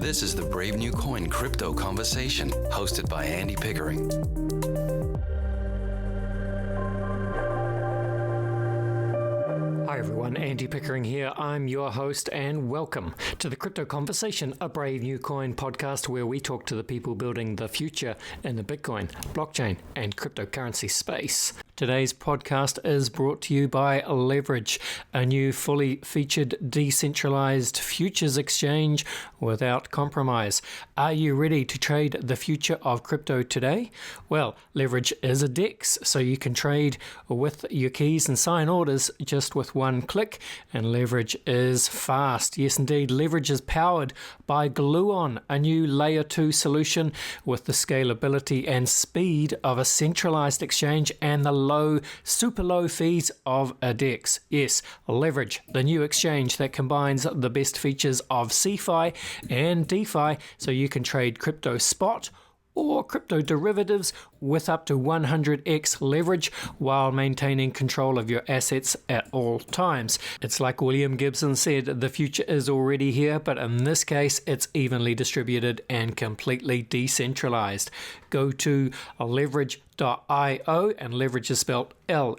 This is the Brave New Coin Crypto Conversation, hosted by Andy Pickering. Hi everyone, Andy Pickering here. I'm your host and welcome to the Crypto Conversation, a Brave New Coin podcast where we talk to the people building the future in the Bitcoin, blockchain and cryptocurrency space. Today's podcast is brought to you by Leverage, a new fully featured decentralized futures exchange without compromise. Are you ready to trade the future of crypto today? Well, Leverage is a DEX, so you can trade with your keys and sign orders just with one click, and Leverage is fast. Yes, indeed, Leverage is powered by Gluon, a new layer 2 solution with the scalability and speed of a centralized exchange and the super low fees of a DEX. Yes, Leverage, the new exchange that combines the best features of CeFi and DeFi, so you can trade crypto spot or crypto derivatives with up to 100x leverage while maintaining control of your assets at all times. It's like William Gibson said, the future is already here, but in this case, it's evenly distributed and completely decentralized. Go to leverage.io, and Leverage is spelled Leverj.io,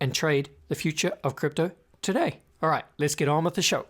and trade the future of crypto today. All right, let's get on with the show.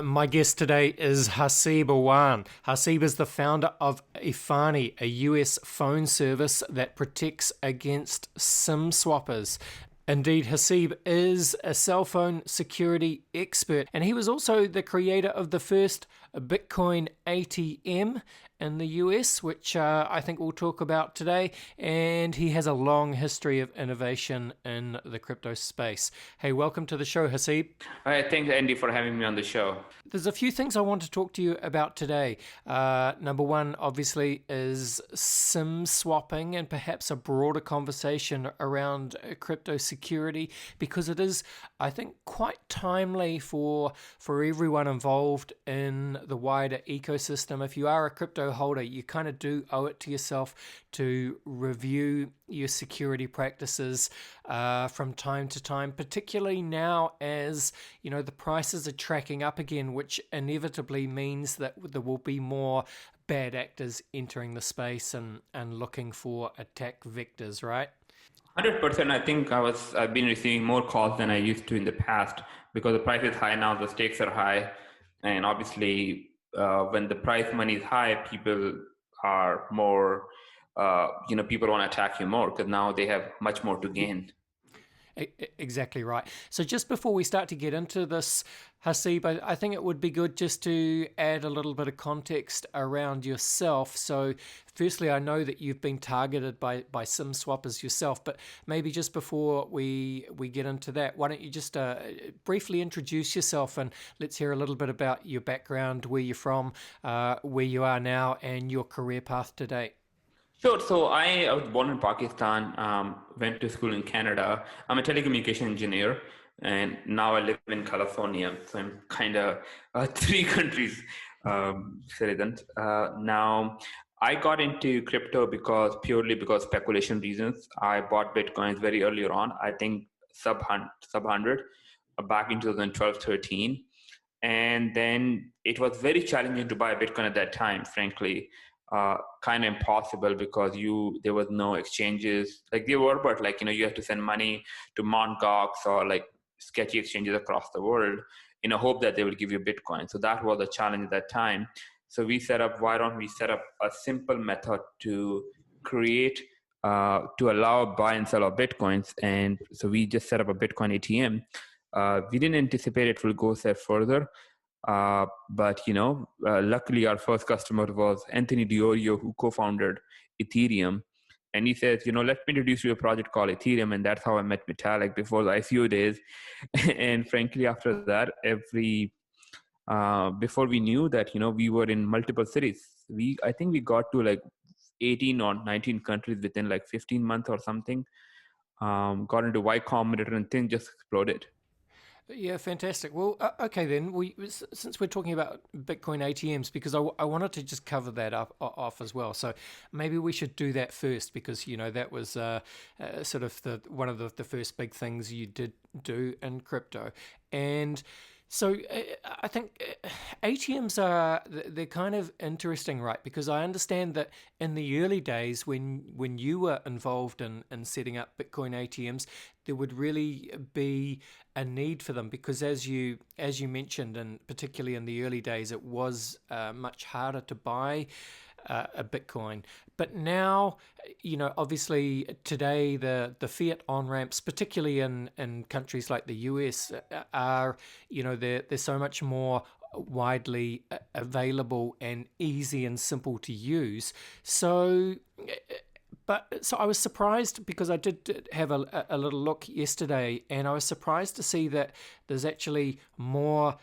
My guest today is Haseeb Awan. Haseeb is the founder of efani, a US phone service that protects against SIM swappers. Indeed, Haseeb is a cell phone security expert, and he was also the creator of the first Bitcoin ATM in the US, which I think we'll talk about today, and he has a long history of innovation in the crypto space. Hey, welcome to the show, Haseeb. Thanks, Andy, for having me on the show. There's a few things I want to talk to you about today. Number one, obviously, is SIM swapping and perhaps a broader conversation around crypto security, because it is, I think, quite timely for everyone involved in the wider ecosystem. If you are a crypto holder, you kind of do owe it to yourself to review your security practices from time to time, particularly now as the prices are tracking up again, which inevitably means that there will be more bad actors entering the space and looking for attack vectors, right? 100%. I think I've been receiving more calls than I used to in the past because the price is high now, the stakes are high, and obviously when the price money is high, people are more, people want to attack you more because now they have much more to gain. Exactly right. So just before we start to get into this, Haseeb, I think it would be good just to add a little bit of context around yourself. So firstly, I know that you've been targeted by SIM swappers yourself, but maybe just before we get into that, why don't you just briefly introduce yourself, and let's hear a little bit about your background, where you're from, where you are now, and your career path to date. Sure. So I was born in Pakistan, went to school in Canada. I'm a telecommunication engineer, and now I live in California. So I'm kind of 3 countries citizen. Now, I got into crypto purely because speculation reasons. I bought Bitcoins very early on, I think sub 100, back in 2012-13. And then it was very challenging to buy Bitcoin at that time, frankly. Kind of impossible because there was no exchanges. Like they were, but you have to send money to Mt. Gox or like sketchy exchanges across the world in a hope that they will give you Bitcoin. So that was a challenge at that time. So why don't we set up a simple method to create, to allow buy and sell of Bitcoins. And so we just set up a Bitcoin ATM. We didn't anticipate it will go a step further. But luckily our first customer was Anthony Diorio, who co-founded Ethereum. And he says, let me introduce you to a project called Ethereum. And that's how I met Vitalik before the ICO days. And frankly, after that, before we knew that, we were in multiple cities. I think we got to like 18 or 19 countries within like 15 months or something. Got into Y Combinator and things just exploded. Yeah, fantastic. Well, okay then. Since we're talking about Bitcoin ATMs, because I wanted to just cover that off as well. So maybe we should do that first, because that was sort of one of the first big things you did do in crypto, and so I think ATMs they're kind of interesting, right? Because I understand that in the early days when you were involved in setting up Bitcoin ATMs, there would really be a need for them, because as you mentioned, and particularly in the early days, it was much harder to buy a Bitcoin. But now, obviously today the fiat on ramps, particularly in countries like the US, are they're so much more widely available and easy and simple to use. So I was surprised, because I did have a little look yesterday, and I was surprised to see that there's actually more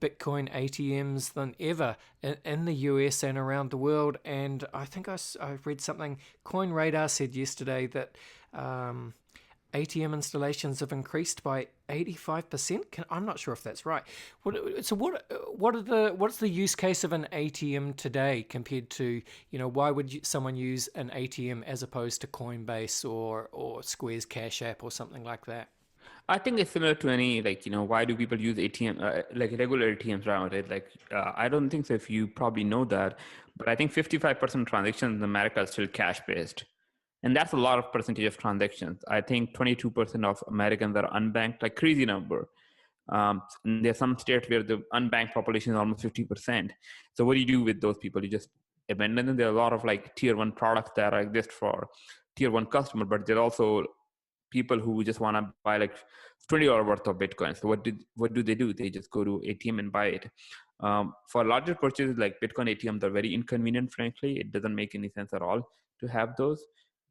Bitcoin ATMs than ever in the US and around the world. And I think I read something. CoinRadar said yesterday that ATM installations have increased by 85%. I'm not sure if that's right. What's the use case of an ATM today compared to, why would someone use an ATM as opposed to Coinbase or Square's Cash App or something like that? I think it's similar to any, like, why do people use ATM, like regular ATMs around it? Like, I don't think so if you probably know that, but I think 55% of transactions in America are still cash based. And that's a lot of percentage of transactions. I think 22% of Americans are unbanked, like crazy number. And there's some states where the unbanked population is almost 50%. So what do you do with those people? You just abandon them. There are a lot of like tier one products that exist for tier one customer, but there are also people who just want to buy like $20 worth of Bitcoin. So what do they do? They just go to ATM and buy it. For larger purchases, like Bitcoin ATMs are very inconvenient, frankly. It doesn't make any sense at all to have those.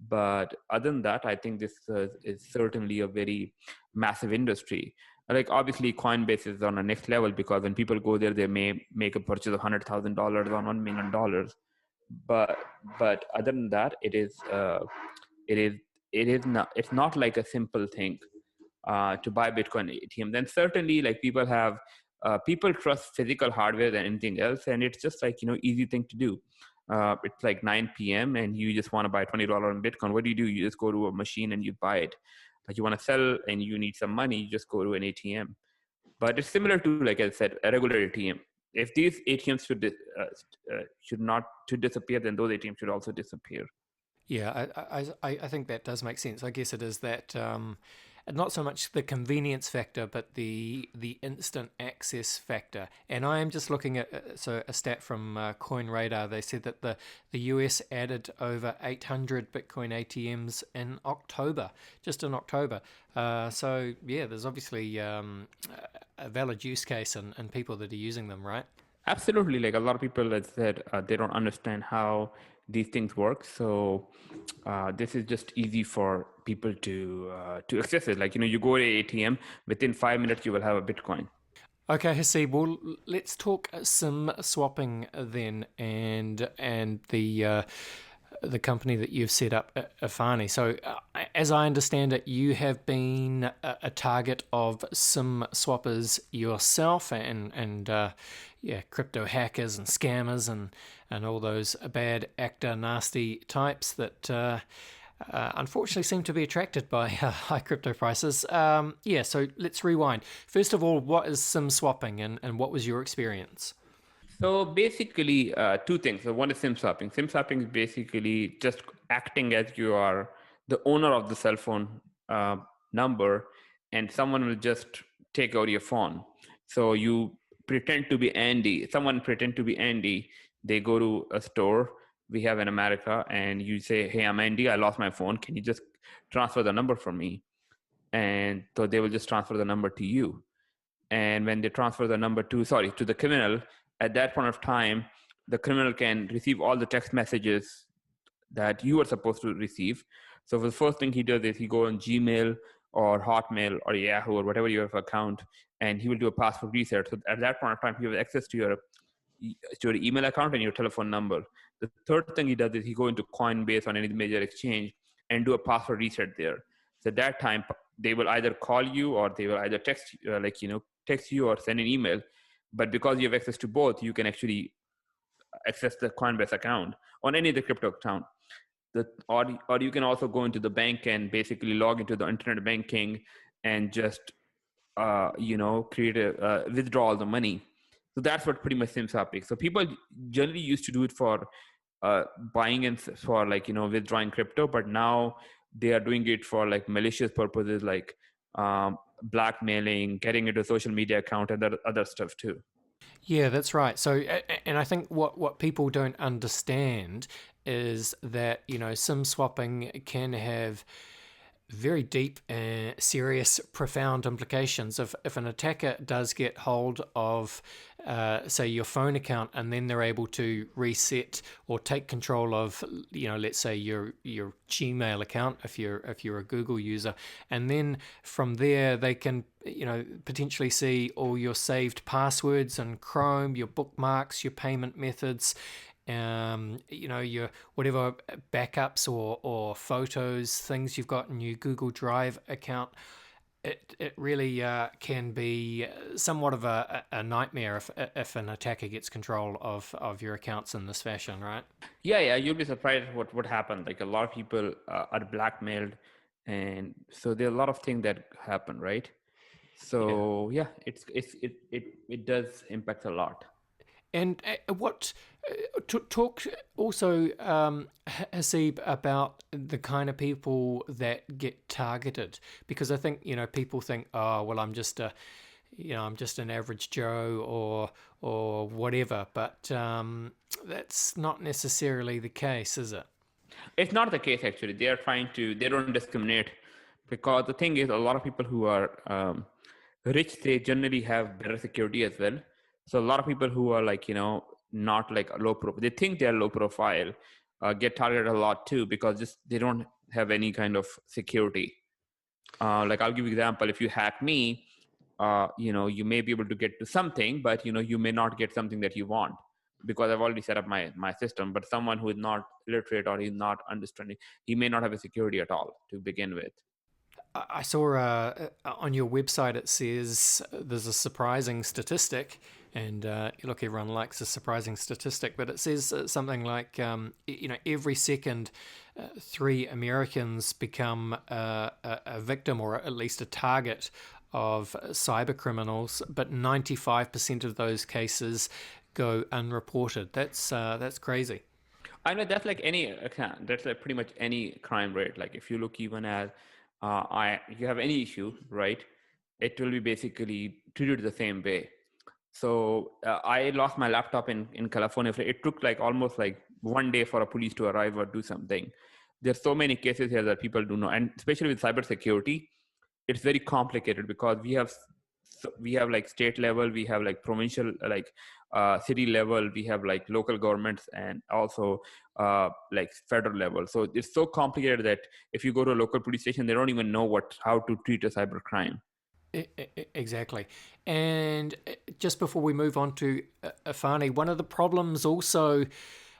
But other than that, I think this is certainly a very massive industry. Like obviously Coinbase is on a next level, because when people go there, they may make a purchase of $100,000 or $1 million. But other than that, it is it's not like a simple thing to buy Bitcoin ATM. Then certainly, like, people trust physical hardware than anything else, and it's just like easy thing to do. It's like 9 p.m. and you just want to buy $20 in Bitcoin. What do? You just go to a machine and you buy it. Like, you want to sell and you need some money, you just go to an ATM. But it's similar to, like I said, a regular ATM. If these ATMs should not to disappear, then those ATMs should also disappear. Yeah, I think that does make sense. I guess it is that not so much the convenience factor, but the instant access factor. And I am just looking at a stat from CoinRadar. They said that the US added over 800 Bitcoin ATMs in October, just in October. So yeah, there's obviously a valid use case and people that are using them, right? Absolutely. Like a lot of people that said they don't understand how these things work. So this is just easy for people to access it. Like, you go to ATM, within 5 minutes you will have a Bitcoin. Okay, Haseeb. Well, let's talk some swapping then, and the company that you've set up, efani. So, as I understand it, you have been a target of some swappers yourself, and yeah, crypto hackers and scammers and all those bad actor, nasty types that. Unfortunately, seem to be attracted by high crypto prices. Yeah, so let's rewind. First of all, what is SIM swapping, and what was your experience? So basically, two things. So one is SIM swapping. SIM swapping is basically just acting as you are the owner of the cell phone number, and someone will just take out your phone. So you pretend to be Andy. Someone pretend to be Andy. They go to a store we have in America, and you say, "Hey, I'm Andy. I lost my phone. Can you just transfer the number for me?" And so they will just transfer the number to you. And when they transfer the number to the criminal, at that point of time, the criminal can receive all the text messages that you are supposed to receive. So the first thing he does is he go on Gmail or Hotmail or Yahoo or whatever you have account, and he will do a password reset. So at that point of time, he has access to your email account and your telephone number. The third thing he does is he go into Coinbase on any major exchange and do a password reset there. So at that time, they will either call you or they will either text you or send an email. But because you have access to both, you can actually access the Coinbase account on any of the crypto account. Or you can also go into the bank and basically log into the internet banking and just create withdraw all the money. So that's what pretty much SimSwap. So people generally used to do it for buying and for withdrawing crypto, but now they are doing it for like malicious purposes, like blackmailing, getting into a social media account, and other stuff too. Yeah, that's right. So, and I think what people don't understand is that, SIM swapping can have very deep, serious, profound implications. If an attacker does get hold of, say, your phone account, and then they're able to reset or take control of, let's say your Gmail account, if you're a Google user, and then from there they can, potentially see all your saved passwords in Chrome, your bookmarks, your payment methods, your whatever backups or photos, things you've got in your Google Drive account. It really can be somewhat of a nightmare if an attacker gets control of your accounts in this fashion, right? Yeah, you'll be surprised what would happen. Like a lot of people are blackmailed, and so there are a lot of things that happen, right? So yeah, it does impact a lot. And what talk also, Haseeb, about the kind of people that get targeted, because I think people think, oh well, I'm just an average Joe or whatever, but that's not necessarily the case, is it? It's not the case actually. They don't discriminate, because the thing is, a lot of people who are rich, they generally have better security as well. So a lot of people who are not like a low profile, they think they're low profile, get targeted a lot too, because just they don't have any kind of security. Like I'll give you an example. If you hack me, you may be able to get to something, but you may not get something that you want, because I've already set up my system. But someone who is not literate or is not understanding, he may not have a security at all to begin with. I saw on your website it says there's a surprising statistic, and look, everyone likes a surprising statistic, but it says something like, every second, 3 Americans become a victim or at least a target of cyber criminals, but 95% of those cases go unreported. That's crazy. I know that's like that's like pretty much any crime rate. Like if you look even at you have any issue, right? It will be basically treated the same way. So I lost my laptop in California. It took like almost like 1 day for a police to arrive or do something. There's so many cases here that people do know, and especially with cybersecurity, it's very complicated, because we have like state level, we have like provincial, like city level, we have like local governments, and also like federal level. So it's so complicated that if you go to a local police station, they don't even know how to treat a cyber crime. Exactly. And just before we move on to efani, one of the problems also,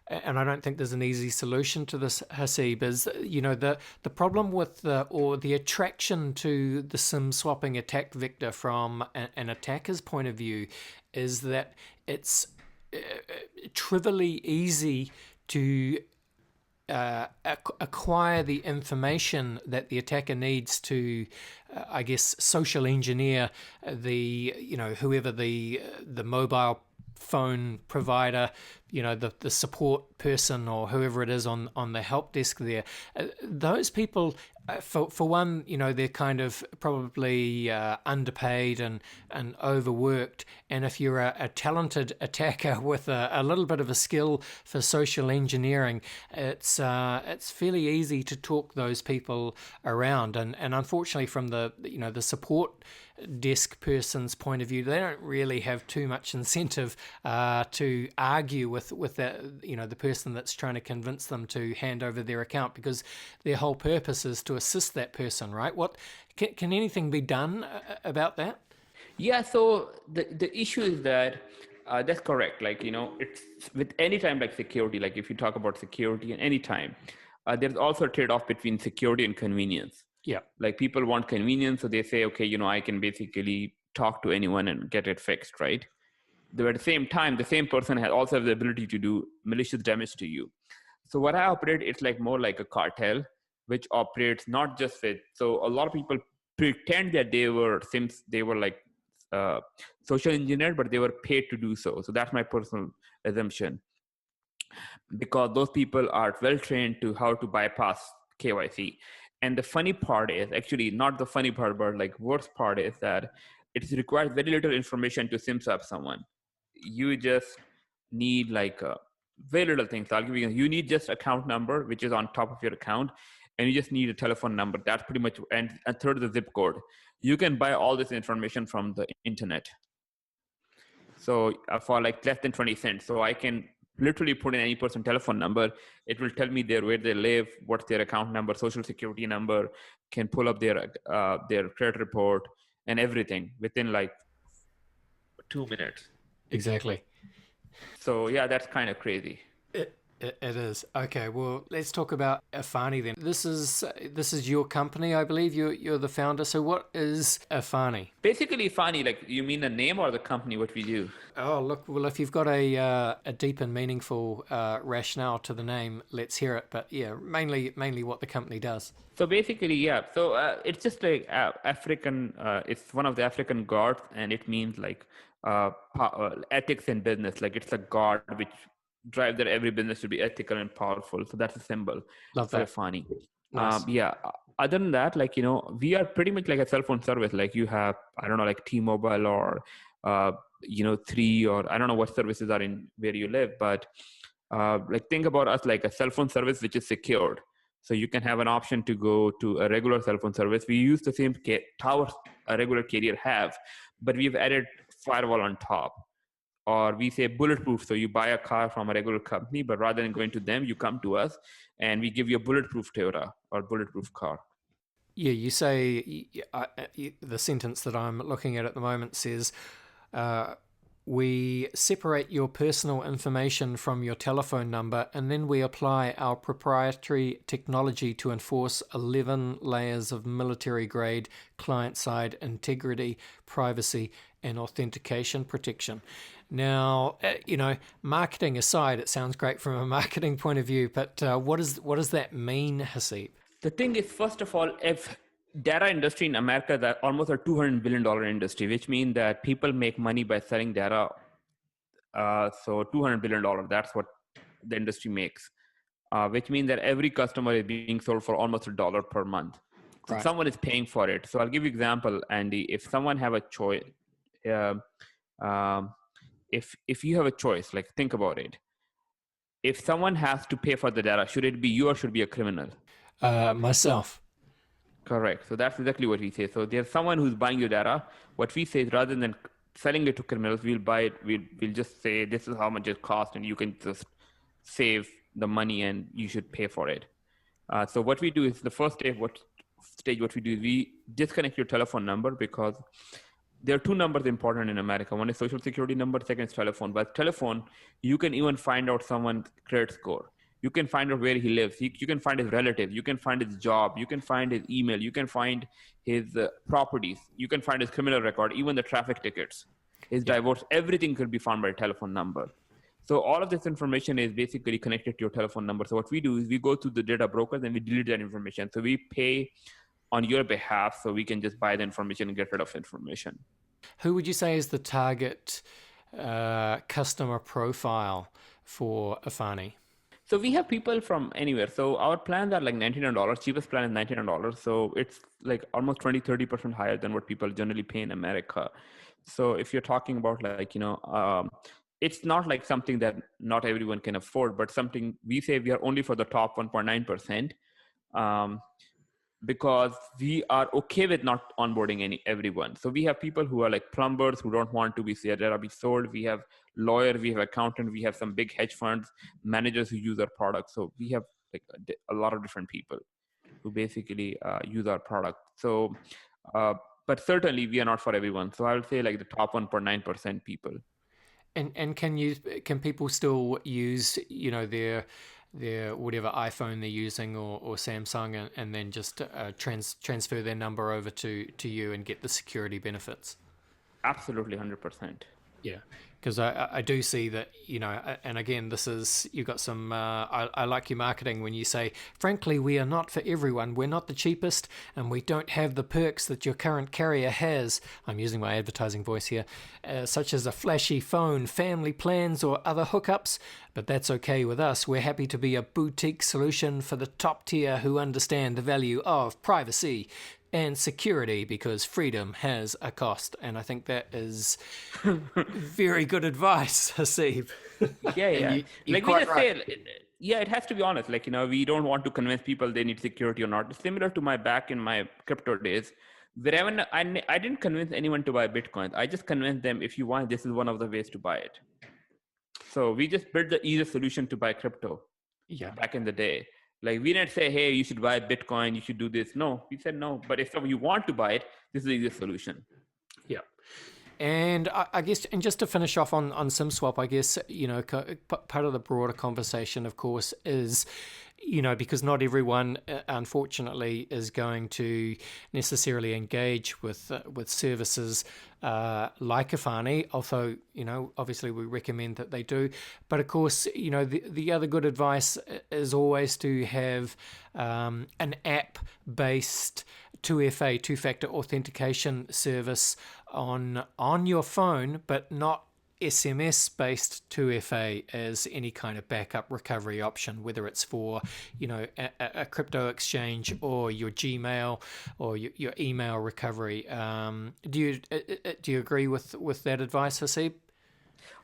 and I don't think there's an easy solution to this, Haseeb, is the problem with the attraction to the SIM swapping attack vector from an attacker's point of view is that it's trivially easy to acquire the information that the attacker needs to, I guess, social engineer whoever the mobile phone provider, the support person or whoever it is on the help desk there. Those people, for one, they're kind of probably underpaid and overworked. And if you're a talented attacker with a little bit of a skill for social engineering, it's fairly easy to talk those people around. And unfortunately, from the support desk person's point of view, they don't really have too much incentive to argue with that, the person that's trying to convince them to hand over their account, because their whole purpose is to assist that person, right? What can anything be done about that? Yeah, so the issue is that that's correct. Like, it's with any time, like security, like if you talk about security and any time, there's also a trade-off between security and convenience. Yeah. Like people want convenience, so they say, okay, I can basically talk to anyone and get it fixed, right? Though at the same time, the same person has also have the ability to do malicious damage to you. So what I operate, it's like more like a cartel, which operates not just with. So a lot of people pretend that they were like uh, social engineered, but they were paid to do so. So that's my personal assumption, because those people are well trained to how to bypass KYC. And the funny part is actually not the funny part, but like worst part is that it requires very little information to sim swap someone. You just need like very little things. I'll give you need just account number, which is on top of your account, and you just need a telephone number. That's pretty much, and a third of the zip code. You can buy all this information from the internet. So for like less than 20 cents. So I can literally put in any person telephone number. It will tell me where they live, what's their account number, social security number, can pull up their credit report and everything within like 2 minutes. Exactly. So yeah, that's kind of crazy. It is. Okay, well, let's talk about efani then. This is your company, I believe. You're the founder. So what is efani? Basically, funny, like you mean the name or the company, what we do? Oh, look, well, if you've got a deep and meaningful rationale to the name, let's hear it. But yeah, mainly what the company does. So basically, yeah. So it's just like African. It's one of the African gods, and it means like ethics in business. Like it's a god which drives that every business should be ethical and powerful. So that's a symbol Love for that. Efani. Nice. Yeah. Other than that, like we are pretty much like a cell phone service. Like you have, I don't know, like T-Mobile or Three, or I don't know what services are in where you live, but like think about us like a cell phone service which is secured. So you can have an option to go to a regular cell phone service. We use the same towers a regular carrier have, but we've added firewall on top. Or we say bulletproof. So you buy a car from a regular company, but rather than going to them, you come to us and we give you a bulletproof Toyota or bulletproof car. Yeah, you say the sentence that I'm looking at the moment says, we separate your personal information from your telephone number, and then we apply our proprietary technology to enforce 11 layers of military grade client side integrity, privacy, and authentication protection. Now, marketing aside, it sounds great from a marketing point of view, but what does that mean, Haseeb? The thing is, first of all, if data industry in America is almost a $200 billion industry, which means that people make money by selling data. So $200 billion, that's what the industry makes, which means that every customer is being sold for almost $1 per month. So Right. someone is paying for it. So I'll give you an example, Andy. If someone have a choice, if you have a choice, like think about it. If someone has to pay for the data, should it be you or should it be a criminal? Myself. Correct. So that's exactly what we say. So there's someone who's buying your data. What we say is rather than selling it to criminals, we'll buy it. We'll just say this is how much it costs, and you can just save the money, and you should pay for it. So what we do is the first stage. What we do is we disconnect your telephone number, because there are two numbers important in America. One is social security number, second is telephone. But telephone, you can even find out someone's credit score. You can find out where he lives. You can find his relatives. You can find his job. You can find his email. You can find his properties. You can find his criminal record, even the traffic tickets, his divorce. Everything could be found by a telephone number. So all of this information is basically connected to your telephone number. So what we do is we go to the data brokers and we delete that information. So we pay on your behalf, so we can just buy the information and get rid of information. Who would you say is the target customer profile for efani? So we have people from anywhere. So our plans are like $99. Cheapest plan is $99. So it's like almost 20-30% higher than what people generally pay in America. So if you're talking about like, it's not like something that not everyone can afford, but something we say we are only for the top 1.9%. Because we are okay with not onboarding everyone. So we have people who are like plumbers who don't want to be sold. We have lawyer, we have accountant, we have some big hedge funds, managers who use our product. So we have like a lot of different people who basically use our product. So, but certainly we are not for everyone. So I would say like the top 1.9% people. And can people still use their their whatever iPhone they're using or Samsung, and then just transfer their number over to you and get the security benefits. Absolutely, 100%. Yeah, because I do see that, and again, this is, you've got some, I like your marketing when you say, frankly, we are not for everyone. We're not the cheapest, and we don't have the perks that your current carrier has. I'm using my advertising voice here, such as a flashy phone, family plans, or other hookups. But that's okay with us. We're happy to be a boutique solution for the top tier who understand the value of privacy and security, because freedom has a cost. And I think that is very good advice, Haseeb. Yeah. You're Like we quite just right. say, yeah, it has to be honest. Like, we don't want to convince people they need security or not. Similar to my back in my crypto days, wherever I didn't convince anyone to buy Bitcoin. I just convinced them, if you want, this is one of the ways to buy it. So we just built the easiest solution to buy crypto Yeah. back in the day. Like, we didn't say, hey, you should buy Bitcoin, you should do this. No, we said no. But if you want to buy it, this is the easiest solution. Yeah. And I guess, and just to finish off on SimSwap, I guess, part of the broader conversation, of course, is, because not everyone, unfortunately, is going to necessarily engage with services like efani, although, obviously we recommend that they do. But of course, the other good advice is always to have an app-based 2FA, two-factor authentication service on your phone, but not SMS-based 2FA as any kind of backup recovery option, whether it's for, a crypto exchange or your Gmail or your email recovery. Do you agree with that advice, Haseeb?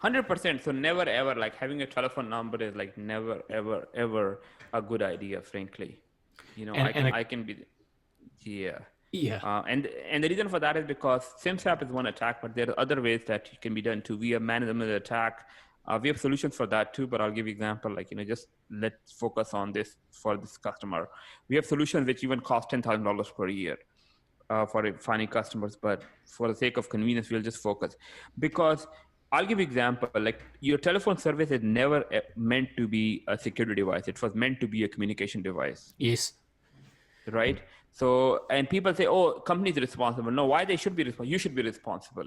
100%. So never ever, like, having a telephone number is like never ever ever a good idea, frankly. I can be, yeah. Yeah. And the reason for that is because SimSwap is one attack, but there are other ways that it can be done too. We have man-in-the-middle attack. We have solutions for that too, but I'll give you an example. Like, just let's focus on this for this customer. We have solutions which even cost $10,000 per year for finding customers, but for the sake of convenience, we'll just focus. Because I'll give you an example. Like, your telephone service is never meant to be a security device. It was meant to be a communication device. Yes. Right? So, and people say, oh, companies are responsible. No, why they should be responsible? You should be responsible.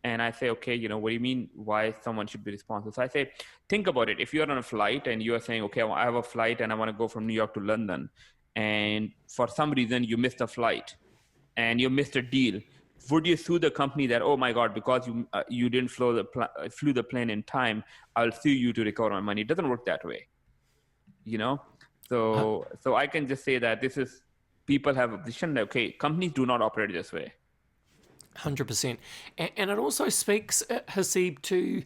And I say, okay, what do you mean why someone should be responsible? So I say, think about it. If you're on a flight and you're saying, okay, I have a flight and I want to go from New York to London, and for some reason you missed a flight and you missed a deal, would you sue the company that, oh my God, because you didn't flew the plane in time, I'll sue you to recover my money? It doesn't work that way, So I can just say that people have a vision that, okay, companies do not operate this way. 100%. And it also speaks, Haseeb, to,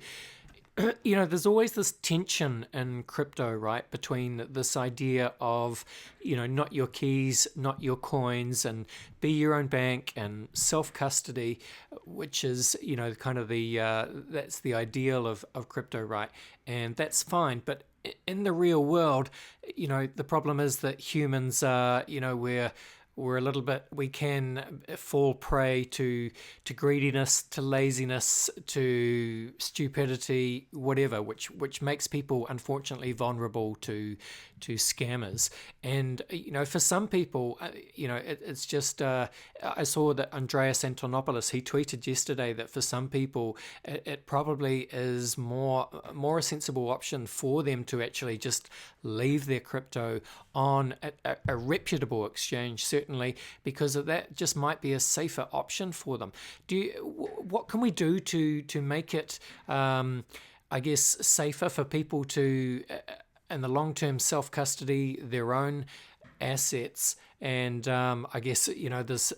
there's always this tension in crypto, right, between this idea of, not your keys, not your coins, and be your own bank, and self-custody, which is, kind of that's the ideal of crypto, right? And that's fine. But in the real world, the problem is that humans are, we're a little bit, we can fall prey to greediness, to laziness, to stupidity, whatever, which makes people unfortunately vulnerable to scammers. And for some people, it's just I saw that Andreas Antonopoulos, he tweeted yesterday that for some people it probably is more a sensible option for them to actually just leave their crypto on a reputable exchange, certainly, because that just might be a safer option for them. What can we do to make it I guess safer for people to in the long term self-custody their own assets? And I guess there's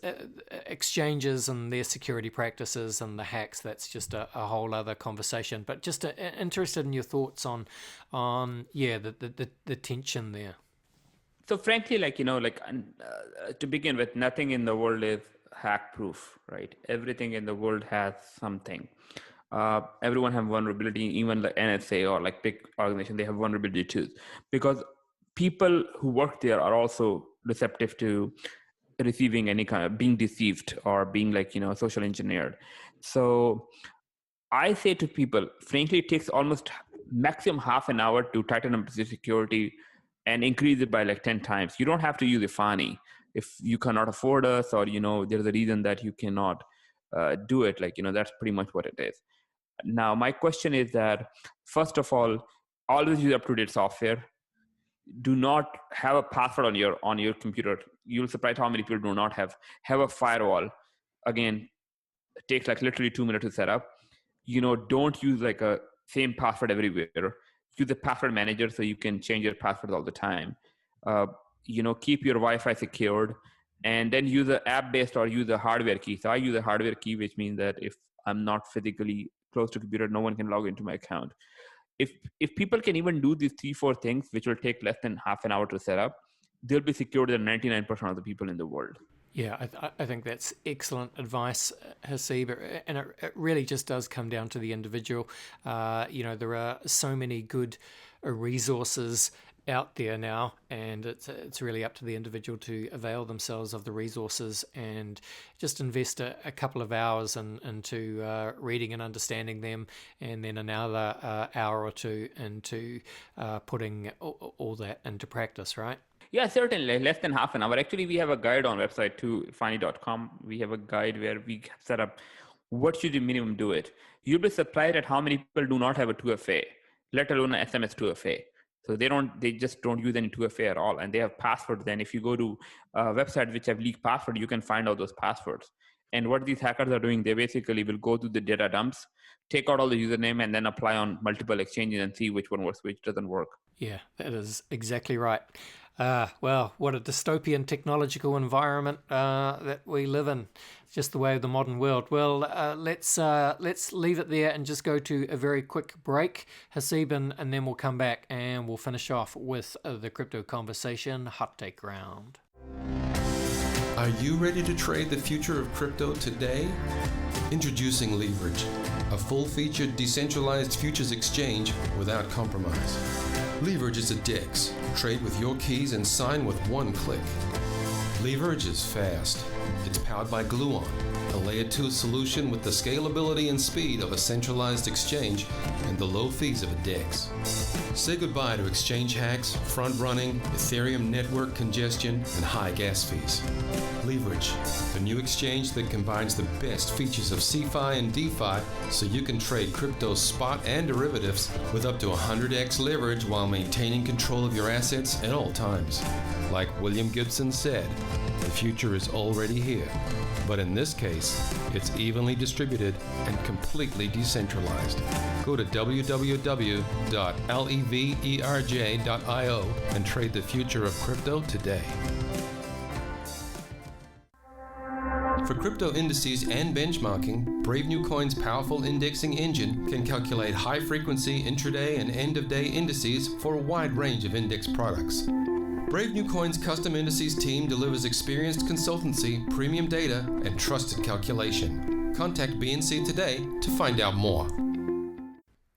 exchanges and their security practices and the hacks. That's just a whole other conversation. But just interested in your thoughts on the tension there. So frankly, to begin with, nothing in the world is hack proof, right? Everything in the world has something. Everyone have vulnerability, even like NSA or like big organization, they have vulnerability too, because people who work there are also receptive to receiving any kind of being deceived or being social engineered. So I say to people, frankly, it takes almost maximum half an hour to tighten up the security and increase it by like 10 times. You don't have to use efani if you cannot afford us, or there's a reason that you cannot do it. Like that's pretty much what it is. Now my question is that, first of all, always use up-to-date software. Do not have a password on your computer. You'll surprise how many people do not have a firewall. Again, it takes like literally 2 minutes to set up. Don't use like a same password everywhere. Use a password manager so you can change your passwords all the time. Keep your Wi-Fi secured, and then use an app-based or use a hardware key. So I use a hardware key, which means that if I'm not physically close to computer, no one can log into my account. If people can even do these 3-4 things, which will take less than half an hour to set up, they'll be secured than 99% of the people in the world. Yeah, I think that's excellent advice, Haseeb, and it really just does come down to the individual. There are so many good resources out there now, and it's really up to the individual to avail themselves of the resources and just invest a couple of hours into reading and understanding them, and then another hour or two into putting all that into practice, right? Yeah, certainly. Less than half an hour. Actually, we have a guide on website too, efani.com. We have a guide where we set up what should you minimum do it. You'll be surprised at how many people do not have a 2FA, let alone an SMS 2FA. So they just don't use any 2FA at all, and they have passwords. Then if you go to a website which have leaked password, you can find out those passwords. And what these hackers are doing, they basically will go to the data dumps, take out all the username, and then apply on multiple exchanges and see which one works, which doesn't work. Yeah, that is exactly right. Well, what a dystopian technological environment that we live in. It's just the way of the modern world. Well, let's leave it there and just go to a very quick break, Haseeb, and then we'll come back and we'll finish off with the Crypto Conversation Hot Take Round. Are you ready to trade the future of crypto today? Introducing Leverage, a full-featured decentralized futures exchange without compromise. Leverage is a DEX. Trade with your keys and sign with one click. Leverage is fast. It's powered by Gluon, a layer 2 solution with the scalability and speed of a centralized exchange and the low fees of a DEX. Say goodbye to exchange hacks, front-running, Ethereum network congestion, and high gas fees. Leverage, the new exchange that combines the best features of CeFi and DeFi so you can trade crypto spot and derivatives with up to 100x leverage while maintaining control of your assets at all times. Like William Gibson said, the future is already here, but in this case, it's evenly distributed and completely decentralized. Go to www.leverj.io and trade the future of crypto today. For crypto indices and benchmarking, Brave New Coin's powerful indexing engine can calculate high-frequency intraday and end-of-day indices for a wide range of index products. Brave New Coin's custom indices team delivers experienced consultancy, premium data, and trusted calculation. Contact BNC today to find out more.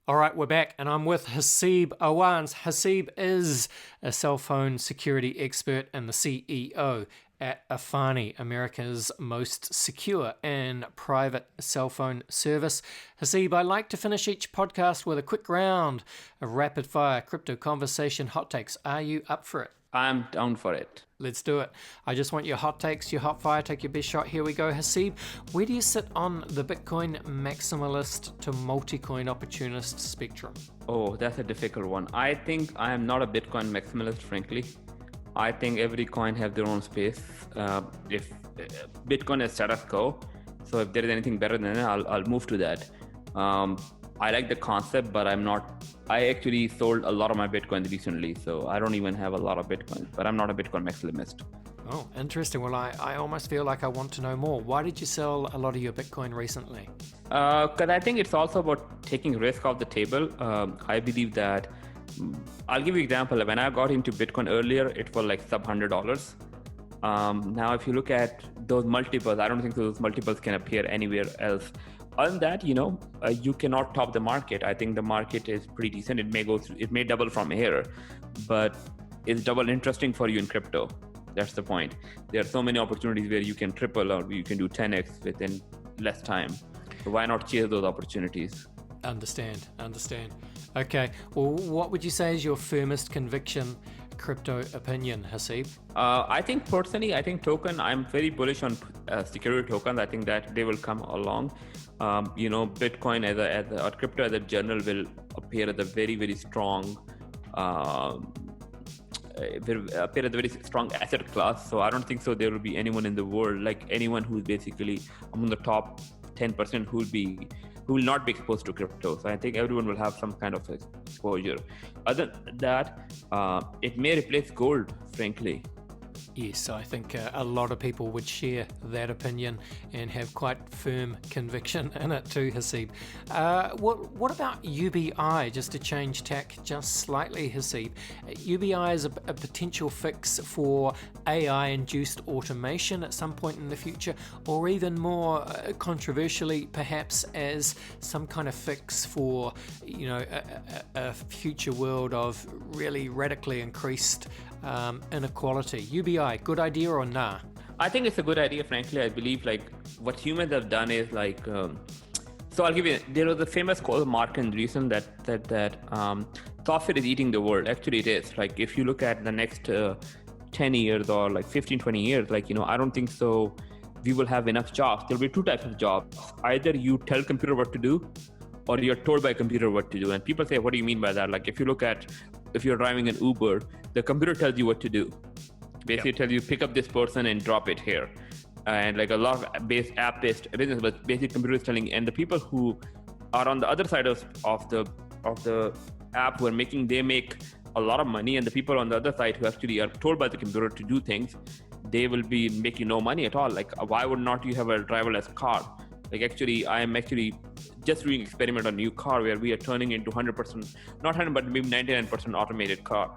All right, we're back, and I'm with Haseeb Awan. Haseeb is a cell phone security expert and the CEO at efani, America's most secure and private cell phone service. Haseeb, I like to finish each podcast with a quick round of rapid-fire crypto conversation hot takes. Are you up for it? I'm down for it. Let's do it. I just want your hot takes, your hot fire. Take your best shot. Here we go, Haseeb. Where do you sit on the Bitcoin maximalist to multi-coin opportunist spectrum? Oh, that's a difficult one. I think I am not a Bitcoin maximalist, frankly. I think every coin have their own space. If Bitcoin is status quo, so if there is anything better than it, I'll move to that. I like the concept, but I actually sold a lot of my Bitcoin recently, so I don't even have a lot of Bitcoin, but I'm not a Bitcoin maximalist. Oh, interesting. Well, I almost feel like I want to know more. Why did you sell a lot of your Bitcoin recently? Because I think it's also about taking risk off the table. I believe that, I'll give you an example. When I got into Bitcoin earlier, it was like sub $100. Now, if you look at those multiples, I don't think those multiples can appear anywhere else. Other than that, you cannot top the market. I think the market is pretty decent. It may double from here, but it's double interesting for you in crypto. That's the point. There are so many opportunities where you can triple or you can do 10x within less time. So why not chase those opportunities? Understand. Okay, well, what would you say is your firmest conviction crypto opinion, Haseeb? I think token, I'm very bullish on security tokens. I think that they will come along. Bitcoin or crypto as a general will appear as a very, very strong asset class. So I don't think so there will be anyone in the world, like anyone who's basically among the top 10% who will not be exposed to crypto. So I think everyone will have some kind of exposure. Other than that, it may replace gold, frankly. Yes, I think a lot of people would share that opinion and have quite firm conviction in it too, Haseeb. What about UBI, just to change tack just slightly, Haseeb? UBI is a potential fix for AI-induced automation at some point in the future, or even more controversially, perhaps as some kind of fix for, a future world of really radically increased inequality. UBI, good idea or nah? I think it's a good idea, frankly. I believe what humans have done is so I'll give you, there was a famous quote of Mark Andreessen that said that software is eating the world. Actually, it is. If you look at the next 10 years or 15, 20 years, I don't think so we will have enough jobs. There'll be two types of jobs. Either you tell computer what to do, or you're told by a computer what to do. And people say, what do you mean by that? If you're driving an Uber, the computer tells you what to do. Basically, tells you pick up this person and drop it here. And a lot of app-based business, but basically computer is telling. And the people who are on the other side of the app who are they make a lot of money, and the people on the other side who actually are told by the computer to do things, they will be making no money at all. Why would not you have a driverless car? I am just doing experiment on a new car where we are turning into 100%, not 100, but maybe 99% automated car.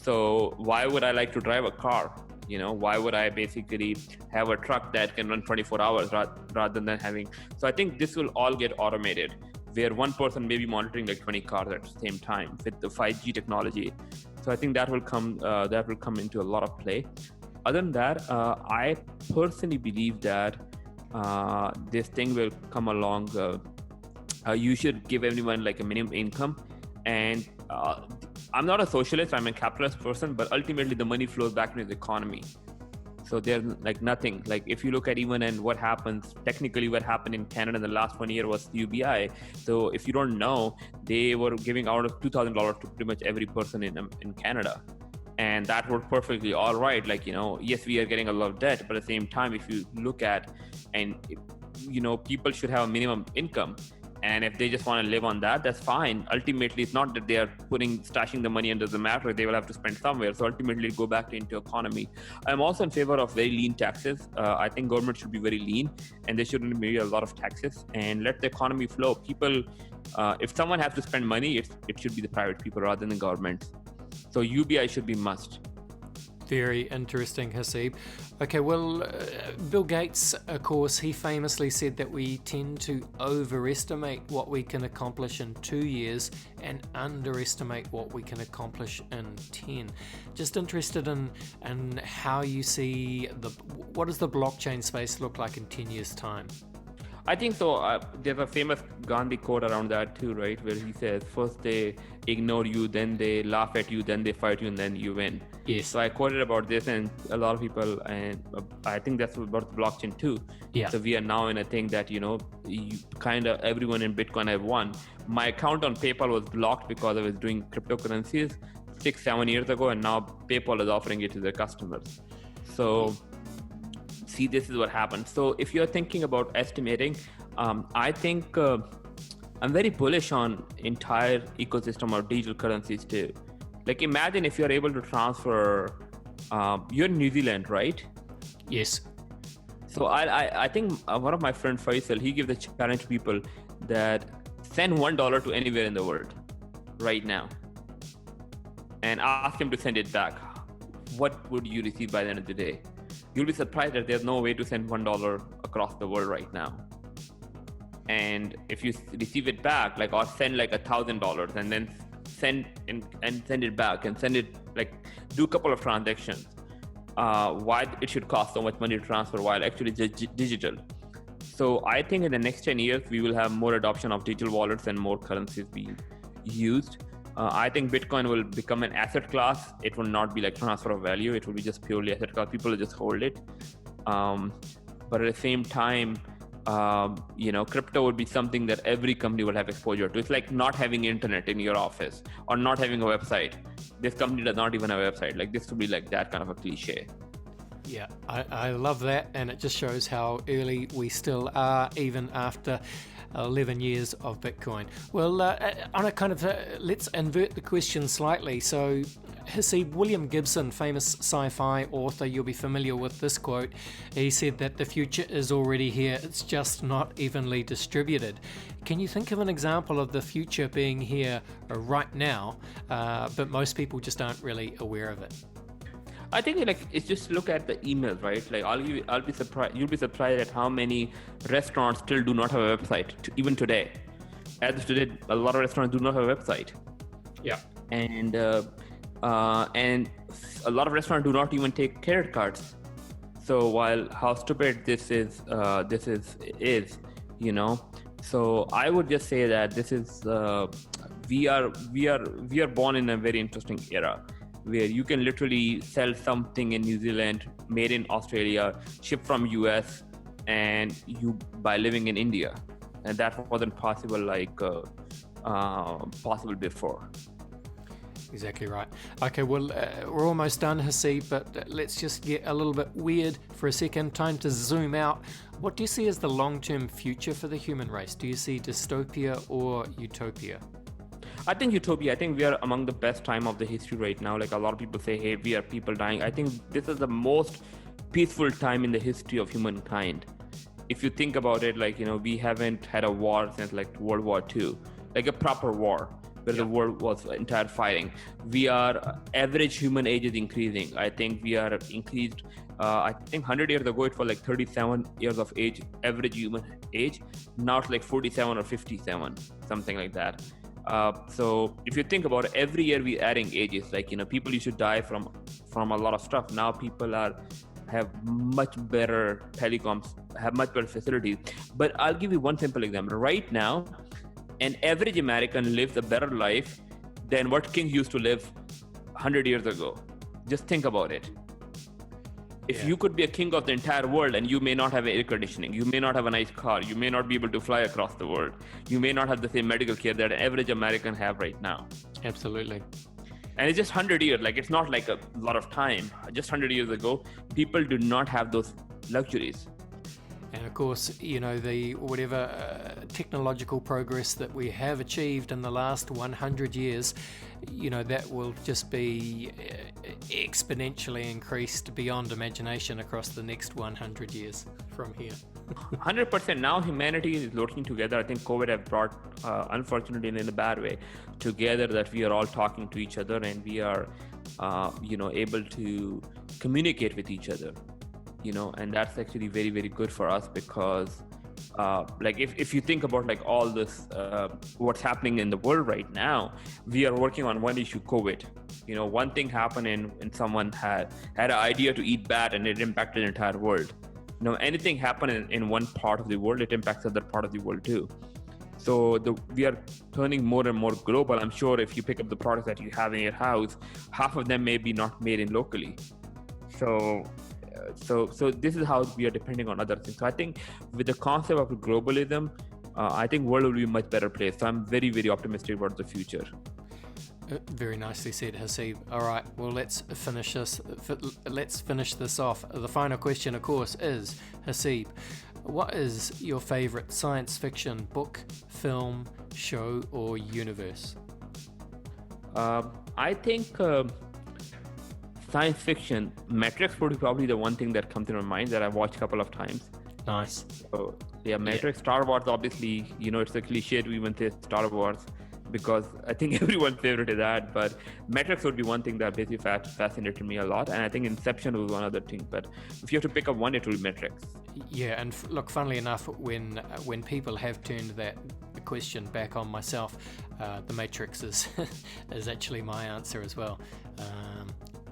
So why would I like to drive a car? Why would I basically have a truck that can run 24 hours rather than having? So I think this will all get automated, where one person may be monitoring 20 cars at the same time with the 5G technology. So I think that will come into a lot of play. Other than that, I personally believe that this thing will come along. You should give everyone a minimum income, and I'm not a socialist, I'm a capitalist person, but ultimately the money flows back into the economy. So there's nothing, if you look at even and what happened in Canada in the last 1 year was UBI. So if you don't know, they were giving out $2,000 to pretty much every person in Canada. And that worked perfectly all right. Yes, we are getting a lot of debt, but at the same time, if you look at, people should have a minimum income. And if they just want to live on that, that's fine. Ultimately, it's not that they are stashing the money under the mattress. They will have to spend somewhere. So ultimately, go back into economy. I'm also in favor of very lean taxes. I think government should be very lean, and there shouldn't be a lot of taxes, and let the economy flow. People, if someone has to spend money, it should be the private people rather than the government. So UBI should be must. Very interesting, Haseeb. Okay, well, Bill Gates, of course, he famously said that we tend to overestimate what we can accomplish in 2 years and underestimate what we can accomplish in 10. Just interested in how you see what does the blockchain space look like in 10 years' time? I think so. There's a famous Gandhi quote around that too, right? Where he says, first they ignore you, then they laugh at you, then they fight you, and then you win. Yes. So I quoted about this, and a lot of people, and I think that's about the blockchain too. Yeah. So we are now in a thing that, everyone in Bitcoin have won. My account on PayPal was blocked because I was doing cryptocurrencies 6-7 years ago, and now PayPal is offering it to their customers. So see, this is what happened. So if you're thinking about estimating, I think I'm very bullish on entire ecosystem of digital currencies too. Imagine if you're able to transfer, you're in New Zealand, right? Yes. So I think one of my friends, Faisal, he gives the challenge to people that send $1 to anywhere in the world right now and ask him to send it back. What would you receive by the end of the day? You'll be surprised that there's no way to send $1 across the world right now. And if you receive it back, or send $1,000 and then send it back and send it, do a couple of transactions, why it should cost so much money to transfer while actually it's digital. So I think in the next 10 years, we will have more adoption of digital wallets and more currencies being used. I think Bitcoin will become an asset class. It will not be like transfer of value. It will be just purely asset class. People will just hold it. But at the same time, crypto would be something that every company will have exposure to. It's like not having internet in your office or not having a website. This company does not even have a website. Like this would be like that kind of a cliche. Yeah, I love that, and it just shows how early we still are, even after 11 years of Bitcoin. Well, on a kind of, let's invert the question slightly. So, Haseeb, William Gibson, famous sci-fi author, you'll be familiar with this quote. He said that the future is already here, it's just not evenly distributed. Can you think of an example of the future being here right now, but most people just aren't really aware of it? I think like it's just look at the emails, right? Like I'll be surprised. You'll be surprised at how many restaurants still do not have a website, even today. As of today, a lot of restaurants do not have a website. Yeah. And a lot of restaurants do not even take credit cards. So while how stupid this is, So I would just say that this is we are born in a very interesting era, where you can literally sell something in New Zealand, made in Australia, shipped from US, and you by living in India, and that wasn't possible possible before. Exactly right. Okay, well, we're almost done, Haseeb, but let's just get a little bit weird for a second. Time to zoom out. What do you see as the long-term future for the human race? Do you see dystopia or utopia? I think utopia. I think we are among the best time of the history right now. Like a lot of people say, hey, we are people dying. I think this is the most peaceful time in the history of humankind. If you think about it, we haven't had a war since like World War II, like a proper war where the world was entire fighting. We are average human age is increasing. I think we are increased. I think 100 years ago it was like 37 years of age, average human age. Now it's like 47 or 57, something like that. So if you think about it, every year we're adding ages. People used to die from a lot of stuff. Now people have much better telecoms, have much better facilities. But I'll give you one simple example. Right now, an average American lives a better life than what kings used to live 100 years ago. Just think about it. If you could be a king of the entire world and you may not have air conditioning, you may not have a nice car, you may not be able to fly across the world, you may not have the same medical care that an average American have right now. Absolutely. And it's just 100 years, it's not like a lot of time. Just 100 years ago, people did not have those luxuries. And of course, the whatever technological progress that we have achieved in the last 100 years, that will just be exponentially increased beyond imagination across the next 100 years from here. 100%. Now humanity is working together. I think COVID have brought, unfortunately in a bad way, together, that we are all talking to each other and we are, able to communicate with each other. And that's actually very, very good for us because if you think about all this, what's happening in the world right now, we are working on one issue, COVID. One thing happened and someone had an idea to eat bad and it impacted the entire world. Anything happen in one part of the world, it impacts other part of the world too. So we are turning more and more global. I'm sure if you pick up the products that you have in your house, half of them may be not made in locally. So this is how we are depending on other things. So I think with the concept of globalism, I think world will be a much better place. So I'm very, very optimistic about the future. Very nicely said, Haseeb. All right, well, let's finish this off. The final question, of course, is, Haseeb, what is your favorite science fiction book, film, show, or universe? I think science fiction, Matrix would be probably the one thing that comes to my mind that I've watched a couple of times. Nice. So, Matrix. Star Wars, obviously, it's a cliche to even say Star Wars because I think everyone's favorite is that, but Matrix would be one thing that basically fascinated me a lot, and I think Inception was one other thing, but if you have to pick up one, it will be Matrix. Yeah, and look, funnily enough, when people have turned that question back on myself, the Matrix is actually my answer as well.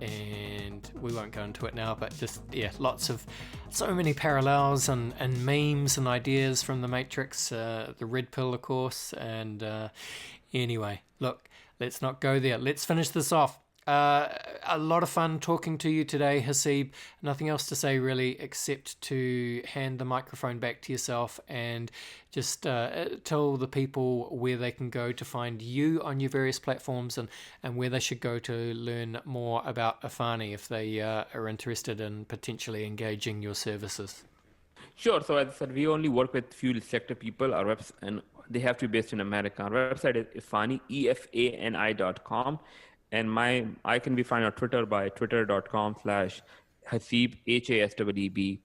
and we won't go into it now, but just, so many parallels and memes and ideas from the Matrix, the red pill, of course. And anyway, look, let's not go there. Let's finish this off. A lot of fun talking to you today, Haseeb. Nothing else to say really, except to hand the microphone back to yourself and just tell the people where they can go to find you on your various platforms, and where they should go to learn more about efani if they are interested in potentially engaging your services. Sure. So as I said, we only work with few sector people. Our reps, and they have to be based in America. Our website is efani, efani.com. And I can be found on Twitter by twitter.com/Haseeb, HASEEB.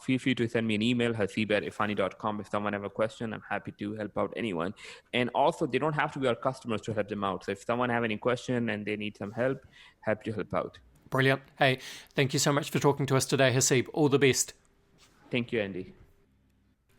Feel free to send me an email, haseeb@efani.com. If someone have a question, I'm happy to help out anyone. And also, they don't have to be our customers to help them out. So if someone have any question and they need some help, happy to help out. Brilliant. Hey, thank you so much for talking to us today, Haseeb. All the best. Thank you, Andy.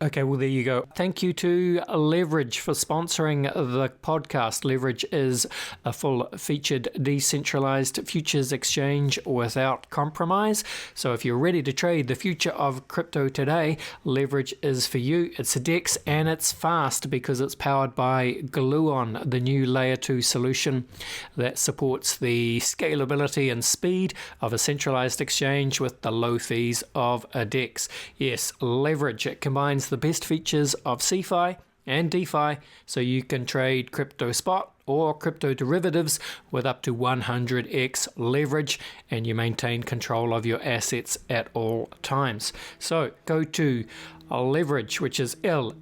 Okay, well, there you go. Thank you to Leverage for sponsoring the podcast. Leverage is a full-featured decentralized futures exchange without compromise. So if you're ready to trade the future of crypto today, Leverage is for you. It's a DEX and it's fast because it's powered by Gluon, the new Layer 2 solution that supports the scalability and speed of a centralized exchange with the low fees of a DEX. Yes, Leverage. It combines the best features of CeFi and DeFi, so you can trade crypto spot or crypto derivatives with up to 100x leverage, and you maintain control of your assets at all times. So go to Leverage, which is leverj.io,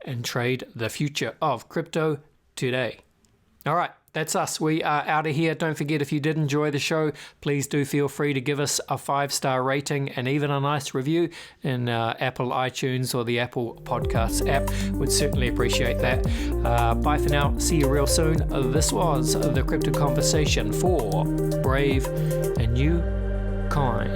and trade the future of crypto today. All right. That's us. We are out of here. Don't forget, if you did enjoy the show, please do feel free to give us a 5-star rating and even a nice review in Apple iTunes or the Apple Podcasts app. Would certainly appreciate that. Bye for now. See you real soon. This was the Crypto Conversation for Brave and New Coin.